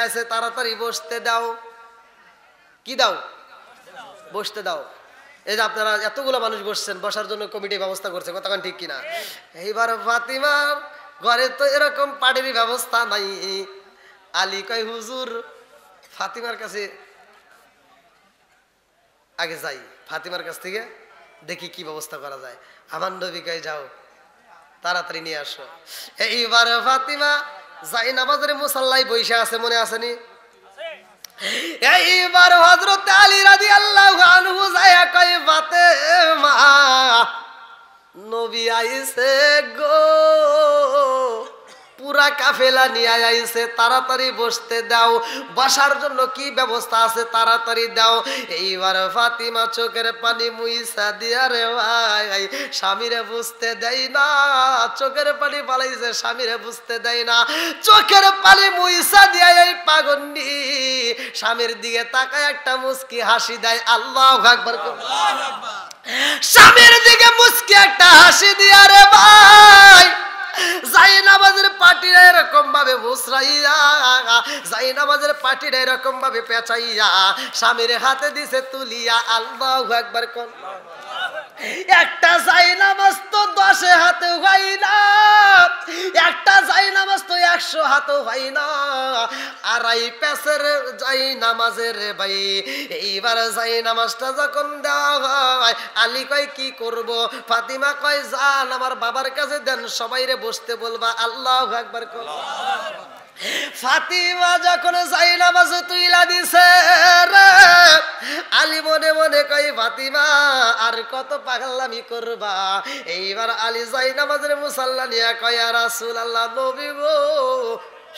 আছে তাড়াতাড়ি বসতে দাও। কি দাও? বসতে দাও। এই যে আপনারা এতগুলো মানুষ বসছেন, বসার জন্য কমিটি ব্যবস্থা করছে, কতক্ষণ ঠিক কিনা? এইবার ফাতিমার ঘরে তো এরকম পাটির ব্যবস্থা নাই। আলী কয় হুজুর ফাতিমার কাছে আগে যাই, ফাতিমার কাছ থেকে দেখি কি ব্যবস্থা করা যায়। আমার নবী কয় যাও তাড়াতাড়ি নিয়ে আসো। এইবার ফাতিমা যাই নামাজের মুসাল্লায় বইসা আছে, মনে আসেনি? এইবার হযরত আলী রাদিয়াল্লাহু আনহু যায়া কয় ফাতেমা নবী আইছে গো, পুরা কাফেলা নিয়ে আইছে, তাড়াতাড়ি বসতে দাও, বসার জন্য কি ব্যবস্থা আছে তাড়াতাড়ি দাও। এইবার ফাতিমা চোখের পানি মুইসা দিয়া রে ভাই স্বামীরে বুঝতে দেয় না, চোখের পানি পালাইছে, স্বামীরে বুঝতে দেয় না, চোখের পানি মুইসা দিয়া এই পাগন্ডি স্বামীর দিকে তাকায় একটা মুস্কি হাসি দেয়। আল্লাহু আকবার। স্বামীর দিকে মুস্কি একটা হাসি দিয়া রে ভাই জায়নামাজের পাটিরা এরকম ভাবে মুসরাইয়া, জায়নামাজের পাটিরা এরকম ভাবে পেঁচাইয়া স্বামীর হাতে দিছে তুলিয়া। আল্লাহু আকবার কোন। একটা জায়নামাজ তো 10 হাতে হয় না, একটা জায়নামাজ তো 100 হাতে হয় না, আড়াই পেসের জায়নামাজের ভাই। এইবার জায়নামাজটা যখন দেওয়া হয় আলী কয় কি করব? ফাতিমা কয় যান আমার বাবার কাছে দেন, সবাইরে বসতে বলবা। আল্লাহু আকবার কোন। ফাতিমা যখন জায়নামাজ তুইলা দিছে রে আলী মনে মনে কই ফাতিমা আর কত পাগলামি করবা? এইবার আলী জায়নামাজের মুসাল্লা নিয়া কয় ইয়া রাসূলুল্লাহ, নবী গো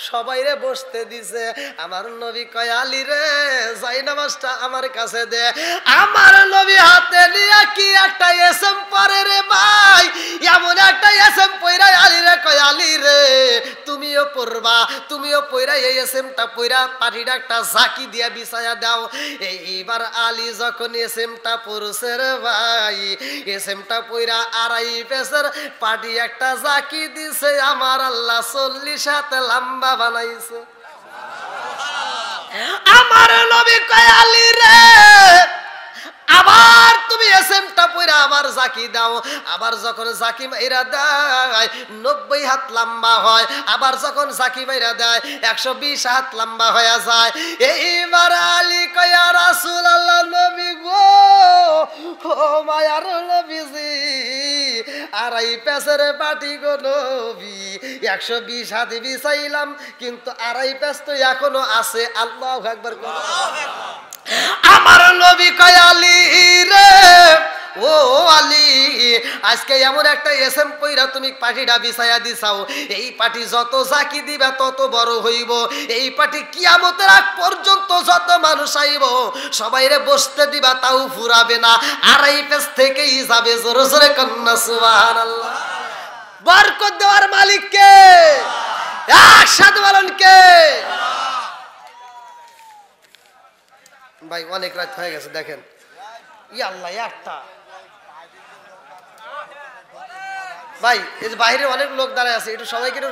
সবাইরে বসতে দিছে, আমার নবী কয় আলী রে জায়নামাজটা আমার কাছে দে। আমার নবী হাতে নিয়ে কি একটা এসএম পরে রে ভাই, এমন একটা এসএম পয়রা আলী রে কয় আলী রে তুমিও পড়বা, তুমিও পয়রা এই এসএমটা পয়রা পাটিটা একটা জাকি দিয়া বিছায়া দাও। এইবার আলী যখন এসএমটা পড়ছে রে ভাই, এসএমটা পয়রা আড়াই পেসের পাটি একটা জাকি দিছে, আমার আল্লাহ 40 হাত লম্বা বানাইছে। আমার নবী কয় আলী রে আবার তুমি এসএমটা পয়রা আবার জাকি দাও। আবার যখন জাকি মাইরা দেয় 90 হাত লম্বা হয়, আবার যখন জাকি মাইরা দেয় 120 হাত লম্বা হয়ে যায়। এইবার আলী কয় ইয়া রাসূলুল্লাহ, নবী গো ও মায়ার নবীজি আড়াই পেসের পাটি গো নবী, 120 হাত বিছাইলাম কিন্তু আড়াই পেস তো এখনো আছে। আল্লাহু আকবার। আমার নবী কয় আলী রে ও আলী আজকে এমন একটা এসএম পয়রা তুমি পাটিটা বিছায়া দিছাও, এই পাটি যত জাকি দিবা তত বড় হইব, এই পাটি কিয়ামতের আগ পর্যন্ত যত মানুষ আইব সবাইরে বসতে দিবা তাও ফুরাবে না, আড়াই পেস থেকেই যাবে। জোরে জোরে কন্না সুবহানাল্লাহ। বরকত দেওয়ার মালিক কে? একসাথে বলেন কে? ভাই অনেক রাত হয়ে গেছে, দেখেন ই আল্লাহ একটা ভাই এই যে বাইরে অনেক লোক দাঁড়ায় আছে, একটু সবাইকে একটু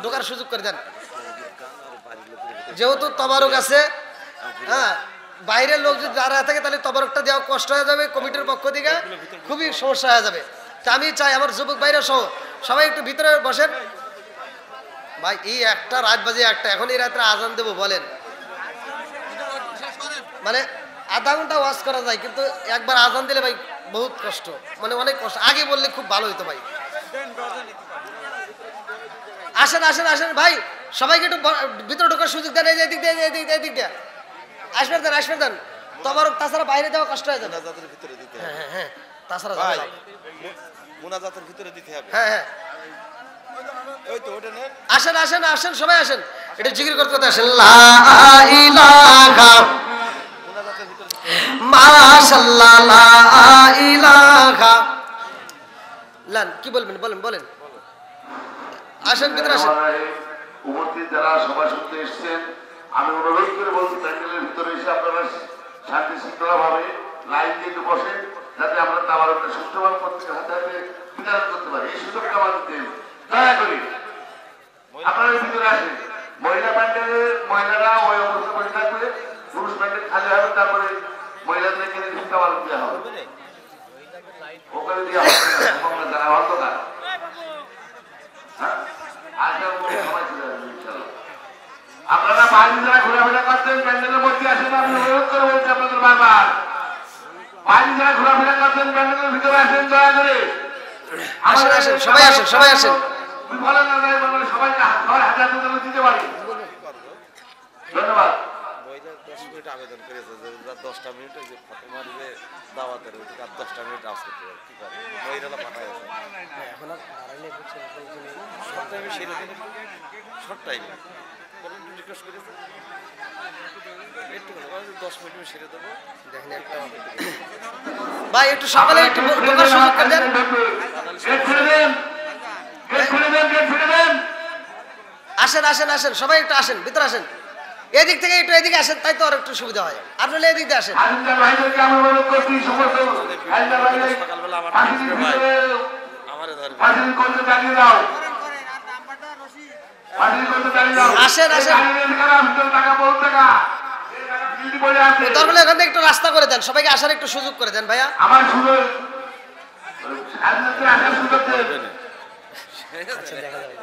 ঢোকার সুযোগ করে দেন, যেহেতু তবারক আছে। হ্যাঁ বাইরের লোক যদি দাঁড়ায় থাকে তাহলে তবারকটা দেওয়া কষ্ট হয়ে যাবে, কমিটির পক্ষ থেকে খুবই সমস্যা হয়ে যাবে। তা আমি চাই আমার যুবক বাইরে সহ সবাই একটু ভিতরে বসেন। ভাই এই একটা রাত বাজে একটা, এখন এই রাত্রে আজান দেবো বলেন, মানে আধা ঘন্টা ওয়াজ করা যায় কিন্তু একবার আজান দিলে ভাই বহুত কষ্ট, মানে অনেক কষ্ট। আগে বললে খুব ভালো হইতো ভাই। আসেন আসেন আসেন ভাই, সবাইকে একটু ভিতরে ঢোকার সুযোগ দেন। এই দিক দিয়ে এদিক দিয়ে আসবেন দেন, আসবেন দেন। তোমার তাছাড়া বাইরে দেওয়া কষ্ট হয়ে যাবে। হ্যাঁ হ্যাঁ তাছাড়া মুনাজাতের ভিতরে দিতে হবে। হ্যাঁ হ্যাঁ আসেন আসেন আসেন সবাই আসেন, এটা জিকির করতে আসেন। লা ইলাহা মাশাআল্লাহ লা ইলাহা লান কি বলবেন বলেন বলেন। আসেন ভিতরে আসেন। উপস্থিত যারা সবাই শুনতে এসেছেন আমি অনুরোধ করে বলছি প্যান্ডেলের ভিতরে এসে আপনারা শান্তি শৃঙ্খলা ভাবে লাইন দিয়ে বসেন, যাতে আমরা তাবারকটা সুষ্ঠুভাবে প্রত্যেকের হাতে হাতে বিতরণ করতে পারি। এই সুযোগটা আমাদের দিন, দয়া করে আপনারা ভিতরে আসেন। মহিলা প্যান্ডেলের মহিলারা তারপরে মহিলাদের কিনে দিতে পারবেন দেওয়া হবে ওখানে দেওয়া হবে না যারা অন্ধকার হ্যাঁ আজকে সবাই চলে আসবে ইনশাআল্লাহ আপনারা বাইরে যারা ঘোরাফেরা করছেন প্যান্ডেলের মধ্যে আসেন আমি অনুরোধ করে বলছি আপনাদের বারবার বাইরে যারা ঘোরাফেরা করছেন প্যান্ডেলের ভিতরে আসেন দয়া করে আসেন আসেন সবাই আসেন সবাই আসেন বিফলে না যায় মানে সবাইকে ঘর হাজার তুলে দিতে পারি ধন্যবাদ মহিলা 10 মিনিট আবেদন করেছে যে 10টা মিনিট যে ফাতেমার যে দাওয়াতের ওইটা 10টা মিনিট আজ করতে হবে কি করে মহিলারা পাঠায় আছে এখন আর দাঁড়াইলে বুঝছেন শর্ট টাইমে সেরে দিন শর্ট টাইমে কোন রিকোয়েস্ট করেছে একটু কথা 10 মিনিট সেরে দেবো দেখেন একটা ভাই একটু সকালে একটু ঢোকার সুযোগ করে দেন গেট খুলে দেন গেট খুলে দেন গেট খুলে দেন আসেন আসেন আসেন সবাই একটু আসেন ভিতরে আসেন এদিক থেকে একটু এদিকে আসেন তাই তো আর একটু সুবিধা হয় আপনি এদিক দিয়ে আসেন হাজিদার ভাইদেরকে আমি অনুরোধ করছি সমস্ত হাজিদার ভাইদের সকালবেলা আমার ফাঁসির ভিতরে আমারে ধরে ফাঁসির করতে দাঁড়িয়ে দাও ফাঁসির করতে দাঁড়িয়ে দাও আসেন, আসেন। ভিতরে টাকা বহুত টাকা এই টাকা বিল্ডিং বলে আছে তারপরে এখান থেকে একটু রাস্তা করে দেন সবাইকে আসার একটু সুযোগ করে দেন ভাইয়া আমার সুযোগ হাজিদারকে আসার সুযোগ দেন দেখা যাবে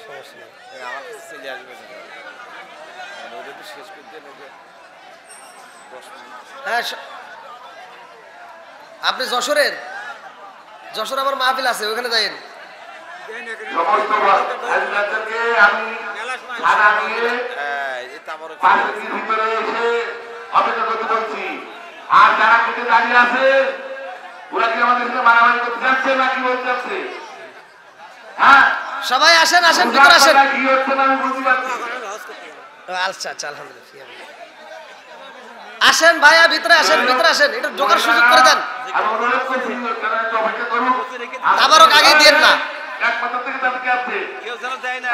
সমস্যা নেই আমার কাছে চলে আসবে না ওটা তো শেষ করতে নেবে 10 মিনিট হ্যাঁ আপনি যশোর আমার মাহফিল আছে ওখানে যাইন সমস্ত হাজিদারদেরকে আমি থানা নিয়ে এই তাবারক পাঁচিলের ভিতরে এসে অপেক্ষা করতে বলছি আর যারা কেটে দাঁড়িয়ে আছে ওরা কি আমাদের সাথে মারামারি করতে যাচ্ছে না কি বলতে যাচ্ছে হ্যাঁ সবাই আসেন আসেন ভিতরে আসেন কি হচ্ছে না আমি বুঝতে পারছি আচ্ছা আচ্ছা আলহামদুলিল্লাহ আসেন ভাইয়া ভিতরে আসেন একটু ঢোকার সুযোগ করে দেন আমি অনুরোধ করছি তারা একটু অপেক্ষা করুন তাবারক আগে দিয়েন না এক পাতা থেকে তাদেরকে আছে কেউ যেন দেয় না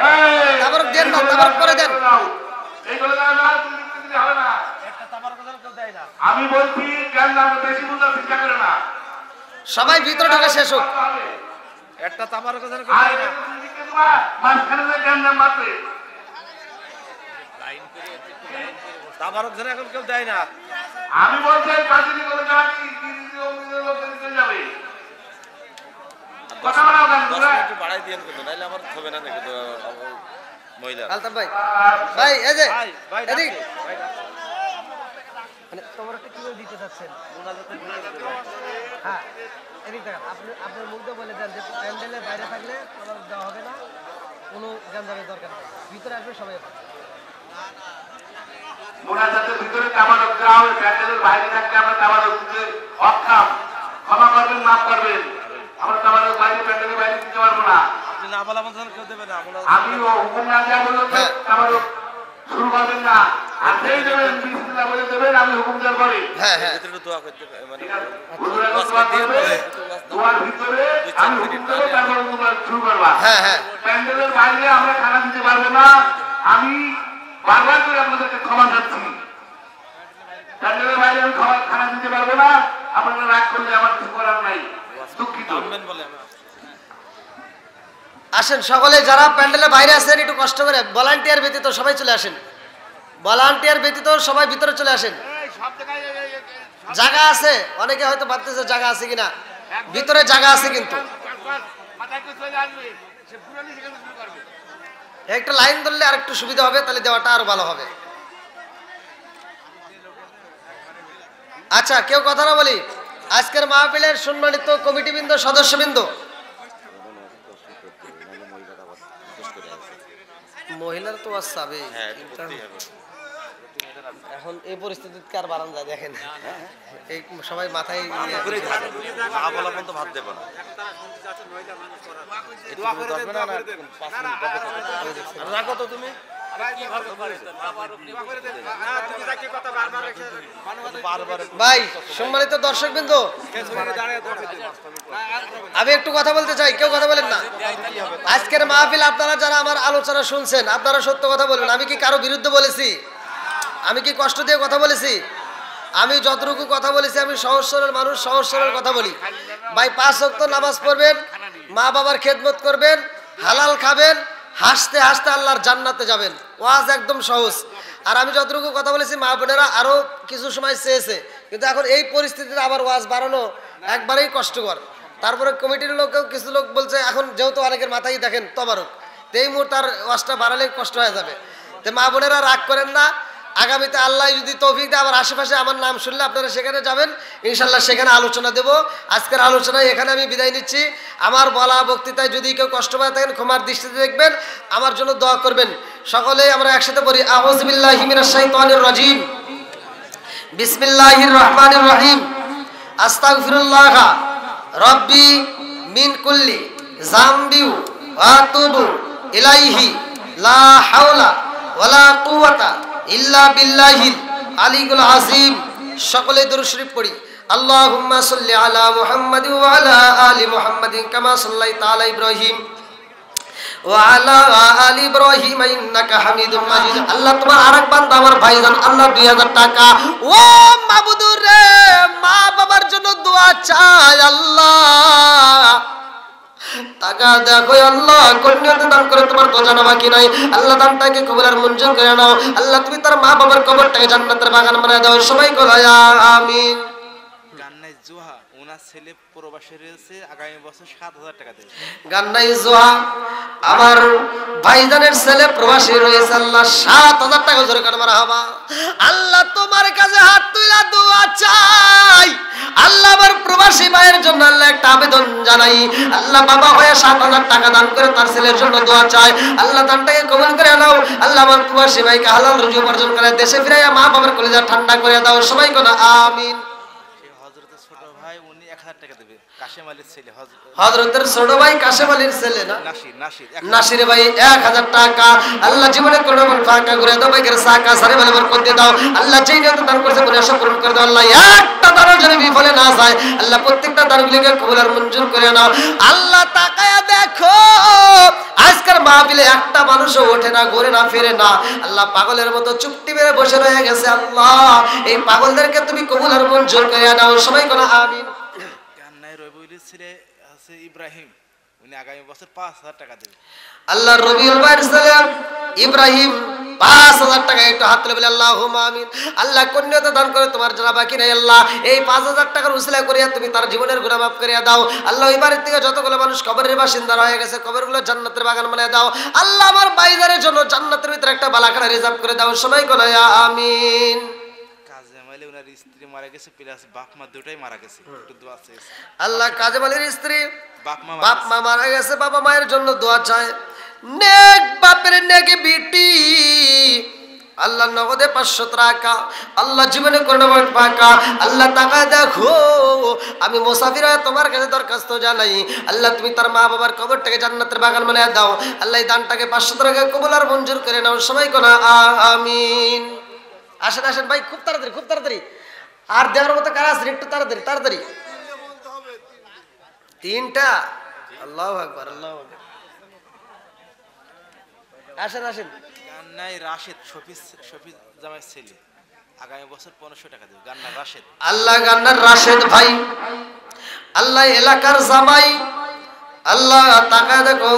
তাবারক দেন না তাবারক করে দেন এইগুলো না তুমি লিখতে দিলে হবে না একটা তাবারক যেন কেউ দেয় না আমি বলছি জ্ঞান দাম বেশি বুঝার চেষ্টা করে না সবাই ভিতরে ঢোকা শেষ হোক একটা তাবারক যেন কেউ আর দেয় না তুমি লিখতে দিবা মাঝখানে যে জ্ঞান দাম মারবে তাবারক যেন এখন কেউ দেয় না আমি বলছি পাঁচিলি করে যাওয়া কি লোক যাবে কথা বলা কেন 10 মিনিট বাড়াই দিয়েন কিন্তু নাইলে আমার হবে না নাকি তো মহিলা আলতাফ ভাই ভাই এই যে ভাই ভাই এদিক ভাই মানে তোমার একটা কিভাবে দিতে চাচ্ছেন মোনাজাতে হ্যাঁ এদিক দেখেন আপনি আপনার মুখ দিয়ে বলে দেন যে প্যান্ডেলের বাইরে থাকলে তোমার দেওয়া হবে না কোনো গাঞ্জামের দরকার নেই ভিতরে আসবে সবাই মোনাজাতের ভিতরে তাবারক দেওয়া হবে প্যান্ডেলের বাইরে থাকলে আমরা তাবারক দিতে অক্ষম ক্ষমা করবেন মাফ করবেন আমরা তাবারক বাইরে প্যান্ডেলের বাইরে দিতে পারবো না আপনি না বলা মতো কেউ দেবে না আমি ও হুকুম না দেওয়া বললাম তাবারক শুরু করবেন না আর যেই দেবেন বিসমিল্লাহ বলে দেবেন আমি হুকুম দেওয়ার পরে হ্যাঁ হ্যাঁ ভিতরে দোয়া করতে মানে হুজুর এখন দোয়া করবে দোয়ার ভিতরে আমি হুকুম দেবো তারপরে তোমরা শুরু করবা হ্যাঁ হ্যাঁ প্যান্ডেলের বাইরে আমরা খানা দিতে পারবো না আমি বারবার করে আপনাদেরকে ক্ষমা চাচ্ছি প্যান্ডেলের বাইরে আমি খানা দিতে পারবো না আপনারা রাগ করলে আমার কিছু করার নাই দুঃখিত জানবেন বলে আমি আসেন সকলে যারা প্যান্ডেলের বাইরে আছেন একটু কষ্ট করে ভলান্টিয়ার ব্যতীত সবাই চলে আসেন ভলান্টিয়ার ব্যতীত সবাই ভিতরে চলে আসেন জায়গা আছে অনেকে হয়তো ভাবতেছে জায়গা আছে কিনা ভিতরে জায়গা আছে কিন্তু একটা লাইন ধরলে আর একটু সুবিধা হবে তাহলে দেওয়াটা আরো ভালো হবে আচ্ছা কেউ কথা না বলি আজকের মাহফিলের সম্মানিত কমিটিবৃন্দ সদস্যবৃন্দ মহিলার তো আসবে হ্যাঁ করতেই হবে এখন এই পরিস্থিতিতে আর বাড়ান যায় দেখেন এই সবাই মাথায় ঘুরেই থাকে না বলা পর্যন্ত ভাত দেব না দোয়া করে দেন না 5 মিনিট রাখো তো তুমি ভাই সম্মানিত দর্শকবৃন্দ আমি একটু কথা বলতে চাই কেউ কথা বলেন না আজকের মাহফিল আপনারা যারা আমার আলোচনা শুনছেন আপনারা সত্য কথা বলবেন আমি কি কারো বিরুদ্ধে বলেছি আমি কি কষ্ট দিয়ে কথা বলেছি আমি যতটুকু কথা বলেছি আমি সহজ সরল মানুষ সহজ সরল কথা বলি ভাই 5 ওয়াক্ত নামাজ পড়বেন মা বাবার খেদমত করবেন হালাল খাবেন হাসতে হাসতে আল্লাহর জান্নাতে যাবেন ওয়াজ একদম সহজ। আর আমি যতটুকু কথা বলেছি মা বোনেরা আরো কিছু সময় চেয়েছে, কিন্তু এখন এই পরিস্থিতিতে আবার ওয়াজ বাড়ানো একবারেই কষ্টকর। তারপরে কমিটির লোকেও কিছু লোক বলছে এখন যেহেতু অনেকের মাথায় দেখেন তবারক, তো এই মুহূর্তে আর ওয়াজটা বাড়ালে কষ্ট হয়ে যাবে। তো মা বোনেরা রাগ করেন না, আগামীতে আল্লাহ যদি তৌফিক দেয় আবার আশেপাশে আমার নাম শুনলে আপনারা সেখানে যাবেন, ইনশাল্লাহ সেখানে আলোচনা দেব। আজকের আলোচনায় এখানে আমি বিদায় নিচ্ছি। আমার বলা বক্তৃতায় যদি কেউ কষ্ট পায় থাকেন ক্ষমার দৃষ্টিতে দেখবেন, আমার জন্য দোয়া করবেন। সকলেই আমরা একসাথে বলি আউযু বিল্লাহি মিনাশ শাইতানির রাজিম, বিসমিল্লাহির রহমানির রহিম, আস্তাগফিরুল্লাহ রব্বি মিন কুল্লি যামবি ওয়া আতুবু ইলাইহি লা হাওলা ওয়ালা কুওয়াতা ইল্লা বিল্লাহিল আলিয়্যিল আযীম। সকলে দরুদ শরীফ পড়ি। আল্লাহুম্মা সাল্লি আলা মুহাম্মাদিন ওয়া আলা আলি মুহাম্মাদিন কামা সাল্লাইতা আলা ইব্রাহিম ওয়া আলা আলি ইব্রাহিম ইন্নাকা হামিদুম মাজিদ। আল্লাহ তোমার আরেক বান্দা আমার ভাইজান আল্লাহ 2000 টাকা ও মাবুদুর রে মা বাবার জন্য দোয়া চাই আল্লাহ। টাকা দেখো আল্লাহ কন্যাতে দান করে তোমার তো জানা বাকি নাই। আল্লাহ দানটাকে কবুল আর মঞ্জুর করে নাও। আল্লাহ তুমি তার মা বাবার কবরটাকে জান্নাতের বাগান বানায় দাও। সবাই বলো আমিন। গান্নাই জোহা ওনার ছেলে প্রবাসী রয়েছে, আগামী বছর 7000 টাকা দেবে। গান্নাই জোহা আমার ভাইজানের ছেলে প্রবাসী রয়েছে, আল্লাহ 7000 টাকা জোরে করে মারহাবা। আল্লাহ তোমার কাছে হাত তুলে দোয়া চাই আল্লাহ আমার প্রবাসী ভাইয়ের জন্য আল্লাহ একটা আবেদন জানাই। আল্লাহ বাবা হয়ে 7000 টাকা দান করে তার ছেলের জন্য দোয়া চাই। আল্লাহ দানটাকে কবুল করে নাও। আল্লাহ আমার প্রবাসী ভাইকে হালাল রুজি উপার্জন করে দেশে ফিরাইয়া মা বাবার কলিজা ঠান্ডা করে দাও। সবাই কোনো আমিন। সেই হযরতের ছোট ভাই উনি 1000 টাকা দেবে, কাশেম আলীর ছেলে। হযরতের ছোট ভাই কাশেম আলীর ছেলে না নাসির নাসির ভাই 1000 টাকা। আল্লাহ জীবনে কোনো ফাঁকা করে দাও, ভাইয়ের সাকা সারে বলে বরকত দিয়ে দাও। আল্লাহ যেই নিয়ত দান করেছে মনে আশা পূরণ করে দাও। আল্লাহ একটা দানও যেন বিফলে না যায়। আল্লাহ প্রত্যেকটা দানগুলিকে কবুল আর মঞ্জুর করে নাও। আল্লাহ তাকায়া দেখো আজকের মাহফিলে একটা মানুষও ওঠে না, ঘুরে না, ফিরে না। আল্লাহ পাগলের মতো চুপটি মেরে বসে রয়ে গেছে। আল্লাহ এই পাগলদেরকে তুমি কবুল আর মঞ্জুর করে নাও। সবাই কোনো আমিন। গান্নাই রবিউলের ছেলে আছে ইব্রাহিম, উনি আগামী বছর 5000 টাকা দেবে। আল্লাহ রবিউল ভাইয়ের ছেলে ইব্রাহিম 5000 টাকা একটু হাত তুলে বলে আল্লাহুম্মা আমিন। আল্লাহ কন্যাতে দান করে তোমার জানা বাকি নাই। আল্লাহ এই 5000 টাকার উসিলা করিয়া তুমি তার জীবনের গুনাহ মাফ করিয়া দাও। আল্লাহ ওই বাড়ির থেকে যতগুলো মানুষ কবরের বাসিন্দা হয়ে গেছে কবরগুলো জান্নাতের বাগান বানায় দাও। আল্লাহ আমার বাইজারের জন্য জান্নাতের ভিতরে একটা বালাখানা রিজার্ভ করে দাও। সবাই বলো ইয়া আমিন। কাজেম আলী ওনার স্ত্রী মারা গেছে, প্লাস বাপ মা দুটোই মারা গেছে। একটু দোয়া চাইছে। আল্লাহ কাজেম আলীর স্ত্রী বাপ মা মারা গেছে, বাবা মায়ের জন্য দোয়া চায়। নেক বাপের নেক বিটি আল্লাহ নগদে 500 টাকা। আল্লাহ জীবনে কোনো পাকা। আল্লাহ টাকা দেখো আমি মুসাফির হয়ে তোমার কাছে দরখাস্ত জানাই। আল্লাহ তুমি তার মা বাবার কবরটাকে জান্নাতের বাগান বানায় দাও। আল্লাহ এই দানটাকে 500 টাকা কবুল আর মঞ্জুর করে নাও। সবাই কোনো আমিন। আসেন আসেন ভাই, খুব তাড়াতাড়ি খুব তাড়াতাড়ি। আর দেওয়ার মতো কাজ আছে, একটু তাড়াতাড়ি তাড়াতাড়ি। 3টা। আল্লাহু আকবার আল্লাহু আকবার। আসেন আসেন। গান্নাই রাশেদ শফিজ জামাইয়ের ছেলে, আগামী বছর 1500 টাকা দেবে। গান্না রাশেদ। আল্লাহ গান্নার রাশেদ ভাই আল্লাহ এলাকার জামাই আল্লাহ টাকা দেখো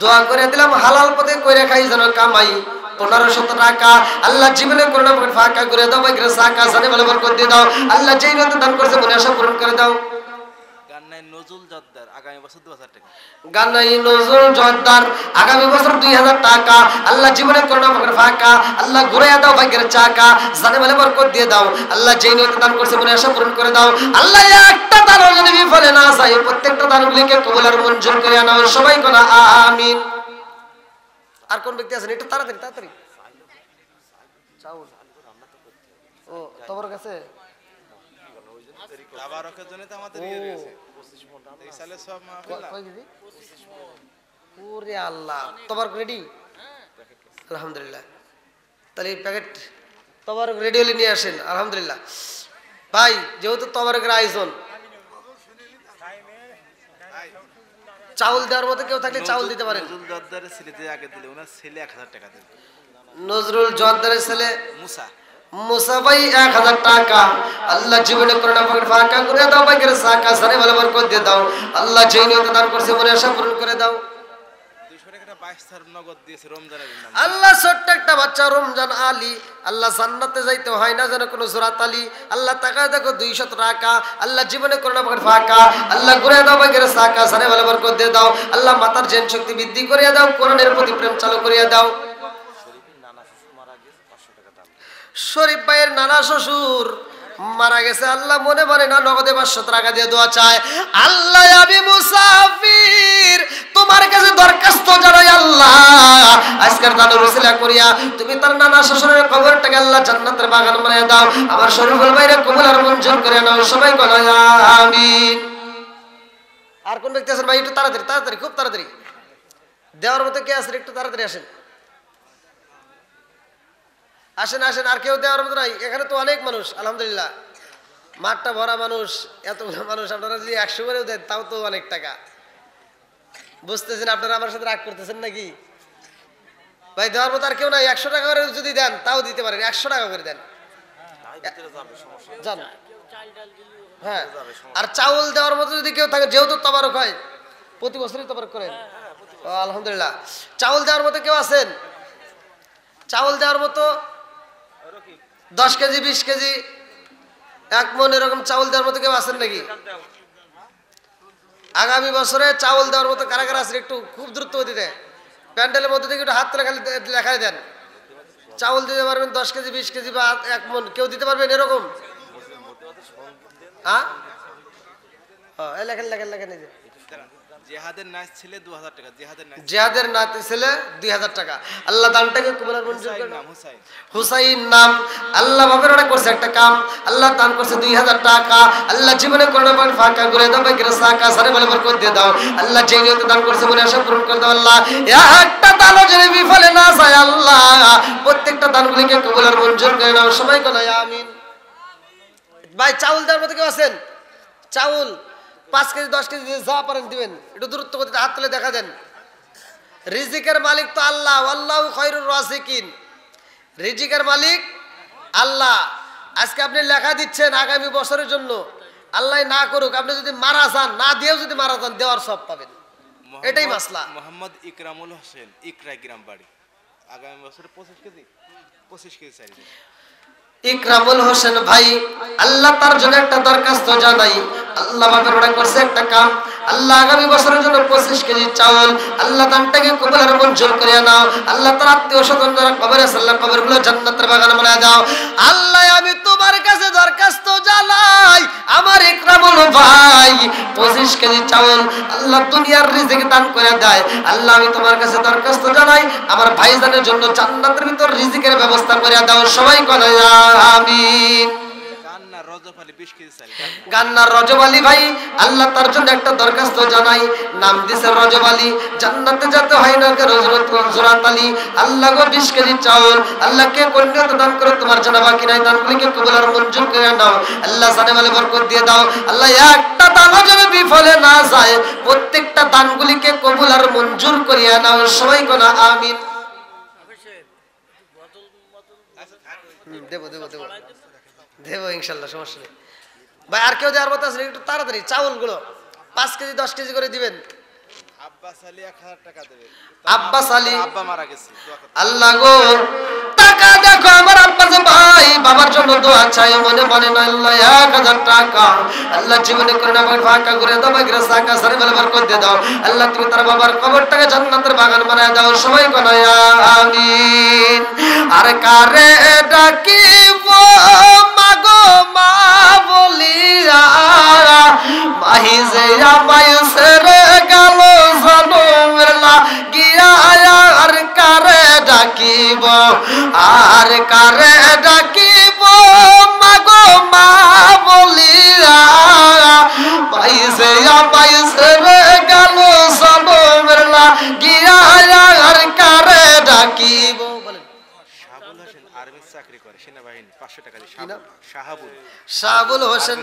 দোয়া করে দিলাম হালাল পথে কইরা খাই যেন কামাই 1500 টাকা। আল্লাহ জীবনে করোনা ফাঁকা করে দাও, ভাইয়ের সাকা জানে বলে বরকত দিয়ে দাও। আল্লাহ যেই নিয়ত দান করেছে মনে আশা পূরণ করে দাও। গান্নাই নজরুল জর্দার আগামী বছর 2000 টাকা। গান্নাই নজরুল জর্দার আগামী বছর 2000 টাকা। আল্লাহ জীবনে করোনা ফাঁকা আল্লাহ ঘুরাইয়া দাও, ভাইয়ের চাকা জানে বলে বরকত দিয়ে দাও। আল্লাহ যেই নিয়ত দান করেছে মনে আশা পূরণ করে দাও। আল্লাহ একটা দানও যদি বিফলে না যায় প্রত্যেকটা দানগুলিকে কবুল আর মঞ্জুর করে নাও। সবাই কোনো আমিন। আর কোন ব্যক্তি আছেন একটু তাড়াতাড়ি তাড়াতাড়ি। চাউল ও তোমার কাছে তাবারকের জন্য তো আমাদের ইয়ে রয়েছে 25 মণ। এই সালে সব মাহফিল কয় কেজি? ওরে আল্লাহ, তোমার রেডি? আলহামদুলিল্লাহ। তাহলে এই প্যাকেট তোমার রেডি হলে নিয়ে আসেন। আলহামদুলিল্লাহ ভাই, যেহেতু তোমারকের আয়োজন চাউল দেওয়ার মতো কেউ থাকলে চাউল দিতে পারেন। নজরুল জর্দারের ছেলে যে আগে দিলে ওনার ছেলে 1000 টাকা দেবে। নজরুল জর্দারের ছেলে মুসা মুসা ভাই 1000 টাকা। আল্লাহ জীবনে করোনা ফাঁকা করে দাও, ভাইয়ের সাকা সারে ভালো বরকত দিয়ে দাও। আল্লাহ যেই নিয়ত দান করছে মনে আশা পূরণ করে দাও। 200 টাকাটা কায়সার নগদ দিয়েছে রমজান আলীর নাম। আল্লাহ ছোট্ট একটা বাচ্চা রমজান আলী, আল্লাহ জান্নাতে যাইতে হয় না যেন কোনো জোরাত আলী। আল্লাহ তাকায় দেখো 200 টাকা, আল্লাহ জীবনে করোনা বাগের ফাঁকা, আল্লাহ ঘুরে দাও বাগের সাকা সারে ভালো বরকত দিয়ে দাও। আল্লাহ মাতার জেন শক্তি বৃদ্ধি করিয়া দাও, কোরআনের প্রতি প্রেম চালু করিয়া দাও। শরীফ ভাইয়ের নানা শ্বশুর মারা গেছে, আল্লাহ মনে মনে না নগদে 500 টাকা দিয়ে দোয়া চায়। আল্লাহ আমি মুসাফির তোমার কাছে দরখাস্ত জানাই আল্লাহ, আজকের দানের উসিলা করিয়া তুমি তার নানা শ্বশুরের কবরটাকে আল্লাহ জান্নাতের বাগান বানিয়ে দাও। আমার শরীফুল ভাইরে কবুল আর মঞ্জুর করে নাও, সবাই বলো আমিন। আর কোন ব্যক্তি আছেন ভাই? একটু তাড়াতাড়ি তাড়াতাড়ি, খুব তাড়াতাড়ি দেওয়ার মতো কে আছেন? একটু তাড়াতাড়ি আসেন, আসেন আসেন। আর কেউ দেওয়ার মতো নাই? এখানে তো অনেক মানুষ, আলহামদুলিল্লাহ মাঠটা ভরা মানুষ, এতগুলো মানুষ। আপনারা যদি 100 করেও দেন তাও তো অনেক টাকা। বুঝতেছেন আপনারা আমার সাথে রাগ করতেছেন নাকি ভাই? দেওয়ার মতো আর কেউ নাই? 100 টাকা করে যদি দেন তাও দিতে পারেন, 100 টাকা করে দেন জান। হ্যাঁ, আর চাউল দেওয়ার মতো যদি কেউ থাকে, যেহেতু তবারক হয়, প্রতি বছরই তবারক করেন, আলহামদুলিল্লাহ। চাউল দেওয়ার মতো কেউ আছেন? চাউল দেওয়ার মতো 10 কেজি 20 কেজি 1 মণ এরকম চাউল দেওয়ার মতো কেউ আছেন নাকি? আগামী বছরে চাউল দেওয়ার মতো কারা কারা আছেন? একটু খুব দ্রুত দিতে, প্যান্ডেলের মধ্যে থেকে একটু হাত লেখাই দেন। চাউল দিতে পারবেন 10 কেজি 20 কেজি বা 1 মণ, কেউ দিতে পারবেন এরকম? হ্যাঁ, লেখেন লেখেন লেখেন। এই যে জিহাদের নাচ ছেলে 2000 টাকা, জিহাদের নাতি ছেলে 2000 টাকা। আল্লাহ দানটাকে কবুল মঞ্জুর করে। নাম হুসাইন, হুসাইন নাম। আল্লাহ বাবার অনেক করছে একটা কাম, আল্লাহ দান করছে 2000 টাকা। আল্লাহ জীবনে করোনা পান ফাঁকা করে দাও, বাইকের সাকা সারে বলে বরকত দিয়ে দাও। আল্লাহ যে নিয়ত দান করছে মনে আশা পূরণ করে দাও। আল্লাহ একটা দানও যেন বিফলে না যায়, আল্লাহ প্রত্যেকটা দানগুলিকে কবুল আর মঞ্জুর করে নাও, সবাই বলো আমিন। ভাই চাউল দেওয়ার মতো কেউ আছেন? চাউল 5 কেজি 10 কেজি যা পারেন দিবেন, একটু দূরত্ব করতে হাত তুলে দেখা দেন। রিজিকের মালিক তো আল্লাহ, আল্লাহু খায়রুর রাজিকিন। রিজিকের মালিক আল্লাহ। আজকে আপনি লেখা দিচ্ছেন আগামী বছরের জন্য, আল্লাহ না করুক আপনি যদি মারা যান, না দিয়েও যদি মারা যান, দেওয়ার সব পাবেন। এটাই মাসলা। মোহাম্মদ ইকরামুল হোসেন, ইকরা গ্রাম বাড়ি, আগামী বছরে 25 কেজি চাইলেন। ইকরামুল হোসেন ভাই, আল্লাহ তার জন্য একটা দরখাস্ত জানাই। আল্লাহ বাবার অনেক করছে একটা কাম, আল্লাহ আগামী বছরের জন্য 25 কেজি চাউল, আল্লাহ দানটাকে কবুল আর মঞ্জুর করে নাও। আল্লাহ তার আত্মীয় স্বজন যারা কবরে আছে, আল্লাহ কবরগুলো জান্নাতের বাগান বানায় দাও। আল্লাহ আমি তোমার কাছে দরখাস্ত জানাই, আমার ইকরামুল ভাই 25 কেজি চাউল আল্লাহ দুনিয়ার রিজিক দান করে দেয়। আল্লাহ আমি তোমার কাছে দরখাস্ত জানাই, আমার ভাইজানের জন্য জান্নাতের ভিতর রিজিকের ব্যবস্থা করে দাও, সবাই বলে আমিন। গান্নার রজব আলী ভাই, আল্লাহ তার জন্য একটা দরখাস্ত জানাই, নাম দিছে রজব আলী, জান্নাতে যেতে হয় না জোরাত আলী। আল্লাহ গো 20 কেজি চাউল, আল্লাহ কে কন্যা দান করে তোমার জানা বাকি নাই, দানগুলিকে কবুল আর মঞ্জুর করে নাও। আল্লাহ জানে বলে বরকত দিয়ে দাও। আল্লাহ একটা দানও যেন বিফলে না যায়, প্রত্যেকটা দানগুলিকে কবুল আর মঞ্জুর করিয়া নাও, সবাই কোনা আমিন। দেবো দেবো দেবো দেবো ইনশাল্লাহ, সমস্যা নেই ভাই। আর কেউ দেওয়ার মতো আছে? একটু তাড়াতাড়ি চাউলগুলো 5 কেজি 10 কেজি করে দিবেন। আব্বাস আলী 1000 টাকা দেবে। আব্বাস আলী, আব্বা মারা গেছে। আল্লাহ গো টাকা দেখো আমার আব্বাস ভাই, বাবার জন্য দোয়া চাই মনে মনে না। আল্লাহ 1000 টাকা আল্লাহ জীবনে করে না ফাঁকা করে দাও, বাইরে সাকা সারে বলে বরকত দিয়ে দাও। আল্লাহ তুমি তার বাবার কবরটাকে জান্নাতের বাগান বানায় দাও, সবাই কোনা আমিন। আর কারে ডাকিব মাগো মা বলিয়া, মাহি যে আমায় সেরে গেল জনমের লাগিয়া। আর কারে ডাকিব, আর কারে ডাকিব মাগো মা বলিয়া, মাহি যে আমায় সেরে গেল জনমের লাগিয়া। আর কারে ডাকিব। চাকরি করে সেনাবাহিনী, 500 টাকা দিয়ে। শাহাবুল হোসেন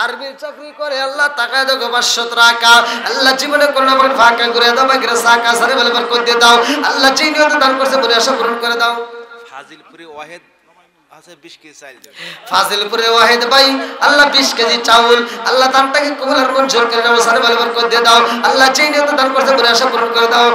আর্মির চাকরি করে, আল্লাহ টাকায় দেখো 500 টাকা। আল্লাহ জীবনে করোনা পান ফাঁকা করে দাও, বাইরে সাকা সারে বলে বরকত দিয়ে দাও। আল্লাহ যে নিয়ত দান করছে মনে আশা পূরণ করে দাও। ফাজিলপুরি ওয়াহিদ আছে 20 কেজি চাল দেবে। ফাজিলপুরে ওয়াহিদ ভাই আল্লাহ 20 কেজি চাউল আল্লাহ দানটাকে কবুল আর মঞ্জুর করে নাও সারে বলে বরকত দিয়ে দাও আল্লাহ যেই নিয়ত দান করতে মনে আশা পূরণ করে দাও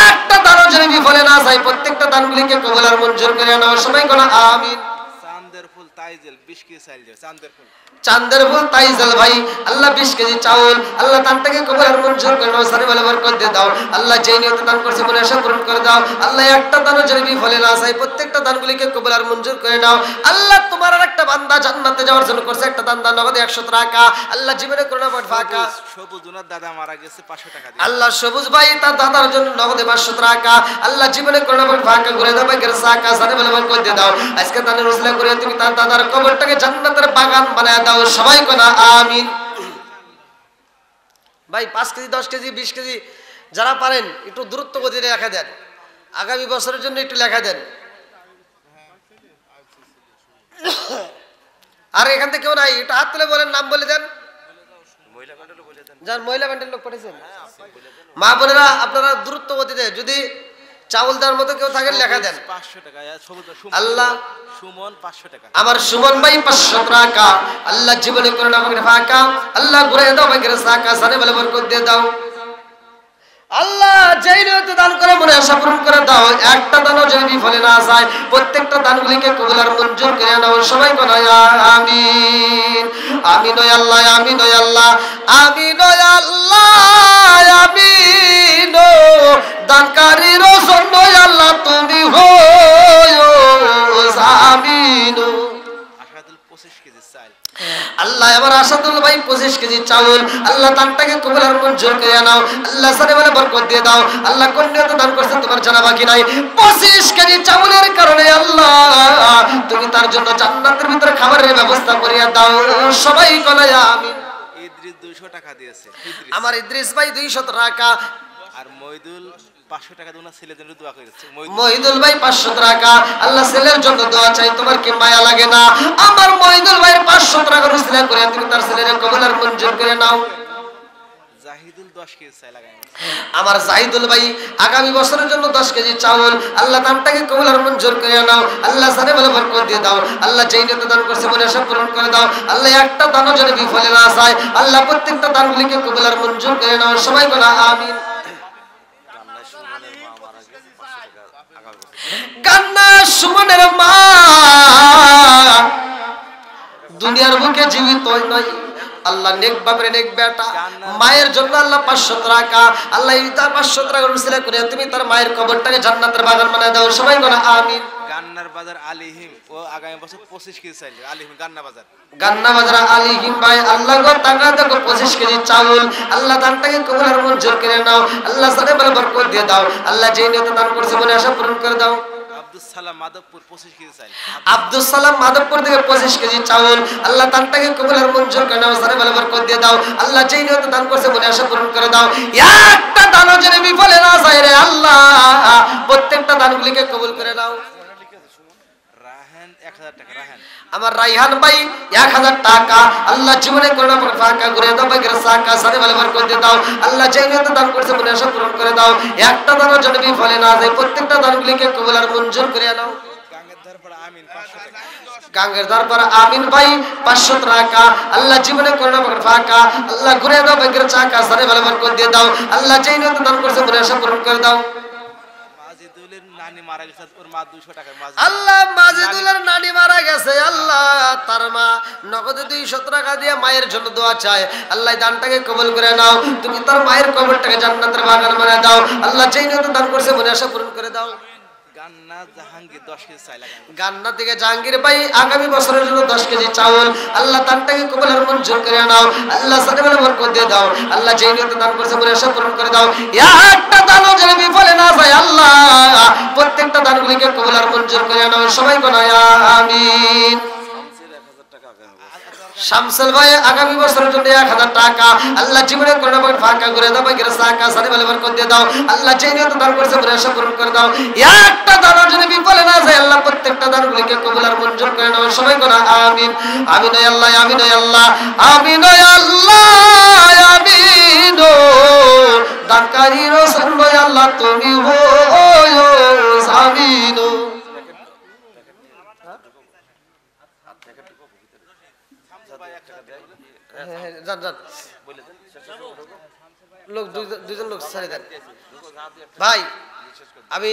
একটা দানও যেন বিফলে না যায় প্রত্যেকটা দানগুলিকে কবুল আর মঞ্জুর করে নাও সবাই কোন আমিন চাঁদের ফুল তাইজেল 20 কেজি চাল দেবে চাঁদের ফুল চাঁদের ফুল তাইজাল ভাই আল্লাহ 20 কেজি চাউল আল্লাহ দানটাকে কবুল আর মঞ্জুর করে নাও সারে বলে বরকত দিয়ে দাও আল্লাহ যেই নিয়ত দান করতে মনে আশা পূরণ করে দাও আল্লাহ একটা দানও যেন বিফলে না যায় প্রত্যেকটা দানগুলিকে কবুল আর মঞ্জুর করে নাও আল্লাহ তোমার আর একটা বান্দা জান্নাতে যাওয়ার জন্য করছে একটা দান দান নগদে 100 টাকা আল্লাহ জীবনে করোনা পড় ফাঁকা সবুজ ওনার দাদা মারা গেছে 500 টাকা দিয়ে আল্লাহ সবুজ ভাই তার দাদার জন্য নগদে 500 টাকা আল্লাহ জীবনে করোনা পড় ফাঁকা করে দাও ভাগ্যের সাকা সারে বলে বরকত দিয়ে দাও আজকে দানের উসলা করে তুমি তার দাদার কবরটাকে জান্নাতের বাগান বানায় দাও সবাই কোনা আমিন ভাই 5 কেজি 10 কেজি 20 কেজি যারা পারেন একটু দূরত্ব গতিতে লেখা দেন আগামী বছরের জন্য একটু লেখা দেন আর এখান থেকে কেউ নাই একটু হাত তুলে বলেন নাম বলে দেন যার মহিলা ব্যান্ডের লোক পাঠিয়েছেন মা বোনেরা আপনারা দূরত্ব গতিতে যদি চাউল দেওয়ার মতো কেউ থাকেন লেখা দেন 500 টাকা সবুজ আল্লাহ সুমন 500 টাকা আমার সুমন ভাই 500 টাকা আল্লাহ জীবনে করোনা আমাকে ফাঁকা আল্লাহ ঘুরে দাও ভাগ্যের সাকা সারে বলে বরকত দিয়ে দাও আল্লাহ যেই নিয়ত দান করে মনে আশা পূরণ করে দাও একটা দানও যেন বিফলে না যায় প্রত্যেকটা দানগুলিকে কবুল আর মঞ্জুর করে নাও সবাই কোন আমিন আমিন ও আল্লাহ আমিন ও আল্লাহ আমিন ও আল্লাহ আমিন দানকারীর জন্য আল্লাহ তুমি হও আমিন আশাদুল 25 কেজি চাল আল্লাহ আমার আসাদুল ভাই 25 কেজি চাউল আল্লাহ দানটাকে কবুল আর মঞ্জুর করে নাও আল্লাহ সারে বলে বরকত দিয়ে দাও আল্লাহ কোন নিয়তে দান করছেন তোমার জানা বাকি নাই 25 কেজি চাউলের কারণে আল্লাহ তুমি তার জন্য জান্নাতের ভিতরে খাবারের ব্যবস্থা করিয়া দাও সবাই বলে আমিন ইদ্রিস 200 টাকা দিয়েছে আমার ইদ্রিস ভাই 200 টাকা আর মইদুল 500 টাকা দিয়ে ছেলের জন্য দোয়া করেছে মহিদুল ভাই 500 টাকা আল্লাহ ছেলের জন্য দোয়া চাই তোমার কি মায়া লাগে না আমার মহিদুল ভাই 500 টাকা রুসিলা করে তুমি তার ছেলের কবুল আর মঞ্জুর করে নাও জাহিদুল 10 কেজি চাল লাগাই আমার জাহিদুল ভাই আগামী বছরের জন্য 10 কেজি চাউল আল্লাহ দানটাকে কবুল আর মঞ্জুর করে নাও আল্লাহ সারে বলে বরকত দিয়ে দাও আল্লাহ যেই নিয়তে দান করছে মনে আশা পূরণ করে দাও আল্লাহ একটা দানও যেন বিফলে না যায় আল্লাহ প্রত্যেকটা দানগুলিকে কবুল আর মঞ্জুর করে নাও সবাই বলা আমিন গান্না সুমনের মা দুনিয়ার বুকে জীবিত নয় আল্লাহ নেক বাপরে নেক বেটা মায়ের জন্য আল্লাহ 500 টাকা আল্লাহ এই 500 টাকা রুসিলা করে তুমি তার মায়ের কবরটাকে জান্নাতের বাগান বানায় দাও সবাই বলা আমিন গান্নার বাজার আলিহিম ও আগামী বছর 25 কেজি চাল আলিহিম গান্না বাজার আলিহিম ভাই আল্লাহ গো টাকা দেখো 25 কেজি চাউল আল্লাহ দানটাকে কবুল আর মঞ্জুর করে নাও আল্লাহ সাথে বলে বরকত দিয়ে দাও আল্লাহ যেই নিয়তে দান করছে মনে আশা পূরণ করে দাও আব্দুল সালাম মাধবপুর 25 কেজি চাল আব্দুল সালাম মাধবপুর থেকে 25 কেজি চাউল আল্লাহ দানটাকে কবুল আর মঞ্জুর করে নাও সাথে বলে বরকত দিয়ে দাও আল্লাহ যেই নিয়তে দান করছে মনে আশা পূরণ করে দাও একটা দানও যেন বিফলে না যায় রে আল্লাহ প্রত্যেকটা দানগুলিকে কবুল করে নাও 1000 টাকা রাহান আমার রাইহান ভাই 1000 টাকা আল্লাহ জীবনে করোনা পর ফাঁকা করে দাও ভাগ্যের সাকা সারে বলে বরকত দিয়ে দাও আল্লাহ যেই নিয়তে দান করছে মনে আশা পূরণ করে দাও একটা দানও যেন বিফলে না যায় প্রত্যেকটা দানগুলিকে কবুল আর মঞ্জুর করে নাও গাঙ্গের দরবার আমিন 500 টাকা গাঙ্গের দরবার আমিন ভাই 500 টাকা আল্লাহ জীবনে করোনা পর ফাঁকা আল্লাহ ঘুরে দাও ভাগ্যের সাকা সারে বলে বরকত দিয়ে দাও আল্লাহ যেই নিয়তে দান করছে মনে আশা পূরণ করে দাও মাজিদুলের নানি মারা গেছে ওর মা 200 টাকা আল্লাহ মাজিদুলের নানি মারা গেছে আল্লাহ তার মা নগদে 200 টাকা দিয়ে মায়ের জন্য দোয়া চায় আল্লাহ দানটাকে কবুল করে নাও তুমি তার মায়ের কবরটাকে জান্নাতের বাগান বানায় দাও আল্লাহ যেই নিয়তে দান করছে মনে আশা পূরণ করে দাও গান্না জাহাঙ্গীর 10 কেজি চাল লাগাই গান্না থেকে জাহাঙ্গীর ভাই আগামী বছরের জন্য 10 কেজি চাউল আল্লাহ দানটাকে কবুল আর মঞ্জুর করে নাও আল্লাহ সাথে বলে বরকত দিয়ে দাও আল্লাহ যেই নিয়তে দান করছে মনে আশা পূরণ করে দাও একটা দানও যেন বিফলে না যায় আল্লাহ প্রত্যেকটা দানগুলিকে কবুল আর মঞ্জুর করে নাও সবাই বলা আমিন শামসুল ভাই আগামী বছরের জন্য 1000 টাকা আল্লাহ জীবনে করোনা পর ফাঁকা করে দাও ভাগ্যের সাকা সারে বলে বরকত দিয়ে দাও আল্লাহ যেই নিয়তে দান করছে মনে আশা পূরণ করে দাও একটা দানও যেন বিফলে না যায় আল্লাহ প্রত্যেকটা দানগুলিকে কবুল আর মঞ্জুর করে নাও সবাই বলা আমিন আমিন ও আল্লাহ আমিন ও আল্লাহ আমিন ও আল্লাহ আমিন ও দানকারীর জন্য আল্লাহ তুমি হও আমিন হাত থেকে একটু কম ভিতরে হ্যাঁ, হ্যাঁ, যান যান বলে দেন লোক দুইজন লোক ছাড়ি দেন ভাই। আমি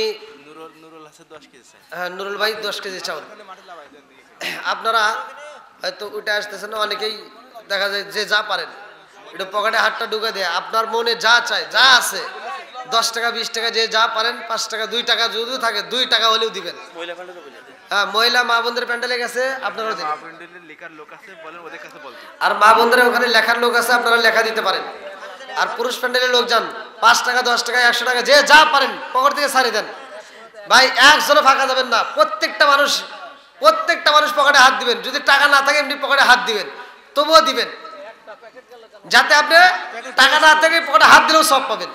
নুরুল হাসান 10 কেজি চাই। হ্যাঁ নুরুল ভাই 10 কেজি চাউল। আপনারা হয়তো উঠে আসতেছেন না, অনেকেই দেখা যায় যে যা পারেন একটু পকেটে হাতটা ঢুকে দেয়, আপনার মনে যা চায় যা আছে 10 টাকা 20 টাকা যে যা পারেন, 5 টাকা 2 টাকা যদি থাকে 2 টাকা হলেও দিবেন। মহিলা ফ্যান্ডে বলে দেন। হ্যাঁ মহিলা মা বোনদের প্যান্ডেলে গেছে আপনারা দিন, প্যান্ডেলের লেখার লোক আছে, বলেন ওদের কাছে বলতে। আর মা বোনদের ওখানে লেখার লোক আছে, আপনারা লেখা দিতে পারেন। আর পুরুষ প্যান্ডেলের লোক যান 5 টাকা 10 টাকা 100 টাকা যে যা পারেন পকেট থেকে ছাড়িয়ে দেন ভাই, একজনও ফাঁকা যাবেন না। প্রত্যেকটা মানুষ পকেটে হাত দিবেন, যদি টাকা না থাকে এমনি পকেটে হাত দিবেন, তবুও দিবেন, যাতে আপনি টাকা না থাকে পকেটে হাত দিলেও সব পাবেন।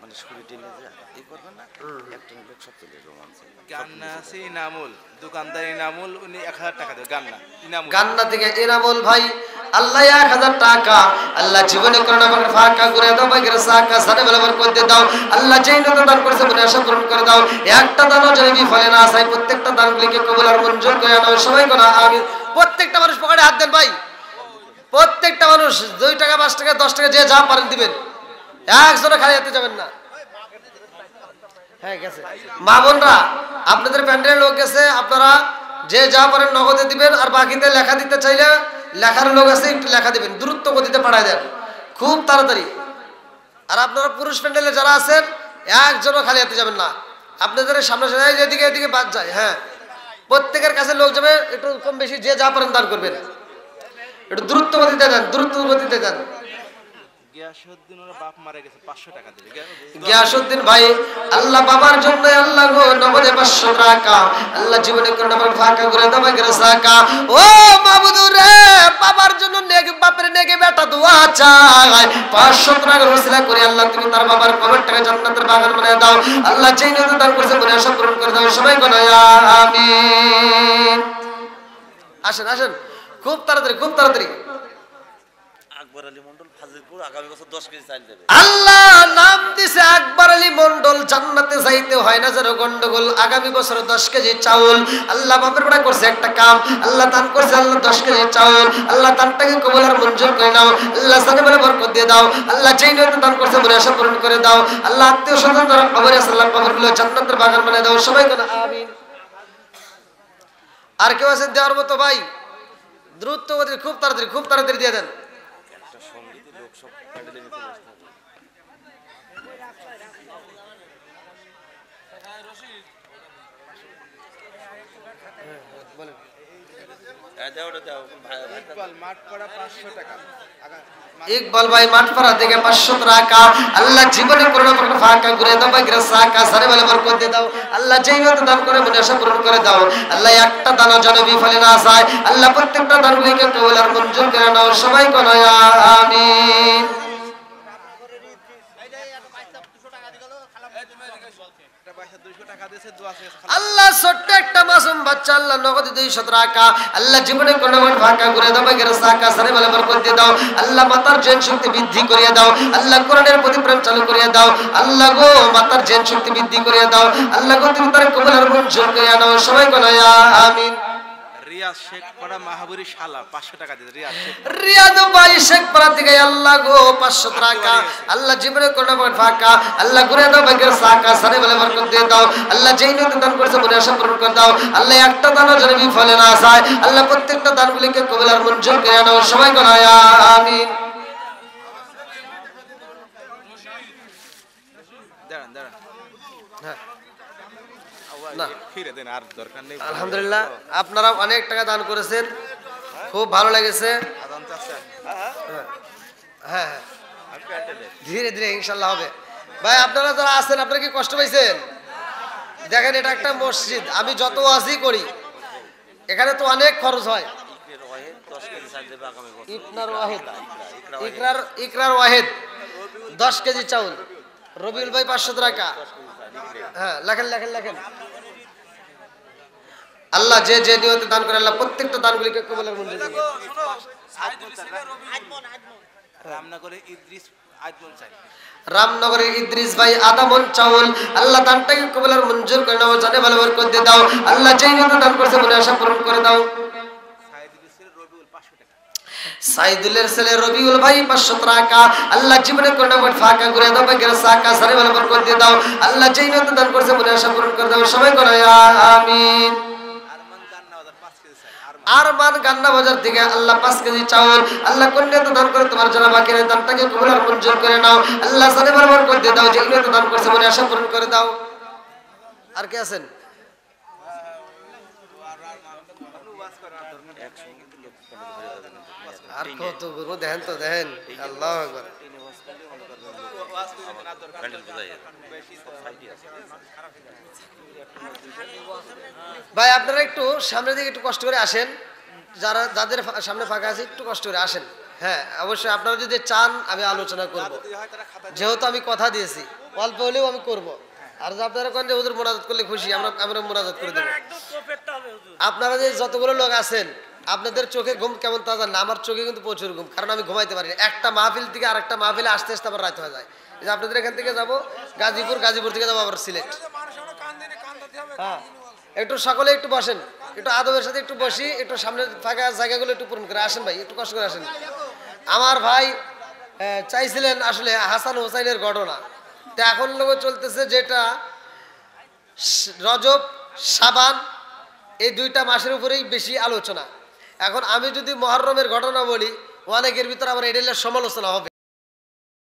মানে শরীর টেনে যে এই করবেন না, একটা লোক সব চলে রোমান্সে গান্না আছে ইনামুল, দোকানদার ইনামুল, উনি 1000 টাকা দেবে। গান্না ইনামুল, গান্না থেকে এনামুল ভাই, আল্লাহ 1000 টাকা আল্লাহ জীবনে করোনা বাগের ফাঁকা করে দাও, বাগের সাকা সারে বলবার করতে দাও। আল্লাহ যেই নতুন দান করেছে মনে আশা পূরণ করে দাও। একটা দানও যেন বিফলে না যায়, প্রত্যেকটা দানগুলিকে কবুল আর মঞ্জুর করে নাও সবাই কোনা আমিন। প্রত্যেকটা মানুষ পকেটে হাত দেন ভাই, প্রত্যেকটা মানুষ 2 টাকা 5 টাকা 10 টাকা যে যা পারেন দিবেন, একজনও খালি হাতে যাবেন না। হ্যাঁ গেছে মা বোনরা, আপনাদের প্যান্ডেলের লোক গেছে, আপনারা যে যা পারেন নগদে দিবেন, আর বাকিতে লেখা দিতে চাইলে লেখার লোক আছে একটু লেখা দিবেন, দ্রুত গতিতে পাঠায় দেন খুব তাড়াতাড়ি। আর আপনারা পুরুষ প্যান্ডেলে যারা আছেন একজনও খালি হাতে যাবেন না, আপনাদের সামনে এদিকে এদিকে বাদ যায়। হ্যাঁ প্রত্যেকের কাছে লোক যাবে, একটু কম বেশি যে যা পারেন দান করবেন, একটু দ্রুত গতিতে দেন, দ্রুত গতিতে দেন। গিয়াসউদ্দিন ওর বাপ মারা গেছে, 500 টাকা দেবে। গিয়াসউদ্দিন ভাই, আল্লাহ বাবার জন্য আল্লাহ গো নগদে 500 টাকা আল্লাহ জীবনে করে নামার ফাঁকা করে দাও বাগের সাকা। ও মাবুদুর রে, বাবার জন্য নেগে বাপের নেগে বেটা দোয়া চায়, 500 টাকা ওসিলা করে আল্লাহ তুমি তার বাবার কবর টাকা জান্নাতের বাগান বানিয়ে দাও। আল্লাহ যেই নিয়ত দান করেছে মনে আশা পূরণ করে দাও সবাই কোনা আমিন। আসেন আসেন খুব তাড়াতাড়ি খুব তাড়াতাড়ি। আকবর আলী মন্ডল ফাজিলপুর আগামী বছর 10 কেজি চাল দেবে। আল্লাহ নাম দিছে আকবর আলী মন্ডল, জান্নাতে যাইতে হয় না যেন গন্ডগোল, আগামী বছর 10 কেজি চাউল। আল্লাহ বাপের বেটা করছে একটা কাম, আল্লাহ দান করছে আল্লাহ 10 কেজি চাউল, আল্লাহ দানটাকে কবুল আর মঞ্জুর করে নাও। আল্লাহ জানে বলে বরকত দিয়ে দাও। আল্লাহ যেই নিয়তে দান করছে মনে আশা পূরণ করে দাও। আল্লাহ আত্মীয় স্বজন যারা কবরে আছে আল্লাহ কবরগুলো জান্নাতের বাগান বানিয়ে দাও সবাই কোনা আমিন। আর কেউ আছে দেওয়ার মতো ভাই? দ্রুত গতিতে খুব তাড়াতাড়ি দিয়ে দেন। একটা সঙ্গীতের লোক সব প্যান্ডেলের ভিতরে বসতে হবে। ইকবাল মাঠপাড়া 500 টাকা। ইকবাল ভাই মাঠপাড়া থেকে 500 টাকা আল্লাহ জীবনে করোনা করে ফাঁকা করে দাও বাগের সাকা সারে বলে বরকত দিয়ে দাও। আল্লাহ যেই মত দান করে মনে আশা পূরণ করে দাও। আল্লাহ একটা দানা যেন বিফলে না যায়, আল্লাহ প্রত্যেকটা দানগুলিকে কবুল আর মঞ্জুর করে নাও সবাই কোনা আমিন। আল্লাহ ছোট্ট একটা মাসুম বাচ্চা আল্লাহ নগদে 200 টাকা আল্লাহ জীবনে কোনো ফাঁকা করে দাও বাগের সাকা সারে বলে বরকত দিয়ে দাও। আল্লাহ মাতার জেন শক্তি বৃদ্ধি করিয়ে দাও, আল্লাহ কোরআনের প্রতি প্রেম চালু করিয়ে দাও। আল্লাহ গো মাতার জেন শক্তি বৃদ্ধি করিয়ে দাও, আল্লাহ গো তুমি তার কবুল আর মঞ্জুর করে নাও সবাই কোনা আমিন। রিয়াজ শেখ পাড়া মাহাবুরি শালা 500 টাকা দিতে। রিয়াজ শেখ রিয়াদ ভাই শেখ পাড়া থেকে আল্লাহ গো 500 টাকা আল্লাহ জীবনে কোনো ফাঁকা আল্লাহ করে দাও বাগের সাকা সারে বলে বরকত দিয়ে দাও। আল্লাহ যেই নিয়তে দান করেছে মনে আশা পূরণ করে দাও। আল্লাহ একটা দানও যেন বিফলে না যায়, আল্লাহ প্রত্যেকটা দানগুলিকে কবুল আর মঞ্জুর করে নাও সবাই কোনা আমিন। দাঁড়ান দাঁড়ান, হ্যাঁ না ফিরে দেন, আর দরকার নেই। আলহামদুলিল্লাহ আপনারা অনেক টাকা দান করেছেন, খুব ভালো লেগেছে। আদান চাচা, হ্যাঁ হ্যাঁ আমি প্যান্ডেলে ধীরে ধীরে ইনশাল্লাহ হবে। ভাই আপনারা যারা আছেন আপনারা কি কষ্ট পাইছেন? দেখেন এটা একটা মসজিদ, আমি যত ওয়াজই করি এখানে তো অনেক খরচ হয়। ইকরের ওয়াহেদ 10 কেজি চাল দেবে আগামী বছর। ইকরার ওয়াহেদ 10 কেজি চাউল। রবিউল ভাই 500 টাকা। হ্যাঁ লেখেন লেখেন লেখেন। আল্লাহ যে যে নিয়তে দান করে আল্লাহ প্রত্যেকটা দানগুলিকে কবুল আর মঞ্জুর করুন। রামনগরে ইদ্রিস আইতমন চাই রামনগরের ইদ্রিস ভাই আধা মন চাউল, আল্লাহ দানটাকে কবুল আর মঞ্জুর করে নাও, জানে ভালো বরকত দিয়ে দাও। আল্লাহ যেই মতো দান করছে মনে আশা পূরণ করে দাও। সাইদুলের ছেলে রবিউল ভাই 500 টাকা, আল্লাহ জীবনে করোনা মত ফাঁকা করে দাও, ভাগ্যের সাকা সারে ভালো বরকত দিয়ে দাও। আল্লাহ যেই মতো দান করছে মনে আশা পূরণ করে দাও। সবাই করে আমিন। আরমান গান্না বাজার থেকে আল্লাহ 5 কেজি চাউল, আল্লাহ কন্যা তো দান করে তোমার জন্য বাকি নেই, দানটাকে কবুল আর মঞ্জুর করে নাও। আল্লাহ সারে বরকত করে দিয়ে দাও, যেই মতো দান করছে মনে আশা পূরণ করে দাও। আর কে আছেন? আর কত গুরু দেখেন তো দেখেন, আল্লাহু আকবার। ভাই আপনারা একটু সামনের দিকে একটু কষ্ট করে আসেন, যাদের সামনে ফাঁকা আছে একটু কষ্ট করে আসেন। হ্যাঁ অবশ্যই আপনারা যদি চান আমি আলোচনা করব, যেহেতু আমি কথা দিয়েছি অল্প হলেও আমি করব। আর আপনারা কোন যে হুজুর মোনাজাত করলে খুশি, আমরা মোনাজাত করে দেব। আপনারা যে যতগুলো লোক আছেন আপনাদের চোখে ঘুম কেমন তা জানেন না, আমার চোখে কিন্তু প্রচুর ঘুম, কারণ আমি ঘুমাইতে পারি না। একটা মাহফিল থেকে আরেকটা মাহফিলে আসতে আসতে আবার রাত হয়ে যায়। এই যে আপনাদের এখান থেকে যাব গাজীপুর, গাজীপুর থেকে যাবো আবার সিলেট। হ্যাঁ একটু সকলে একটু বসেন, একটু আদবের সাথে একটু বসি, একটু সামনের ফাঁকা জায়গাগুলো একটু পূরণ করে আসেন। ভাই একটু কষ্ট করে আসেন। আমার ভাই চাইছিলেন আসলে হাসান হোসাইনের ঘটনা, তা এখন লোক চলতেছে যেটা রজব শাবান এই 2টা মাসের উপরেই বেশি আলোচনা। এখন আমি যদি মুহররমের ঘটনা বলি অনেকের ভিতরে আবার এডেলের সমালোচনা হবে।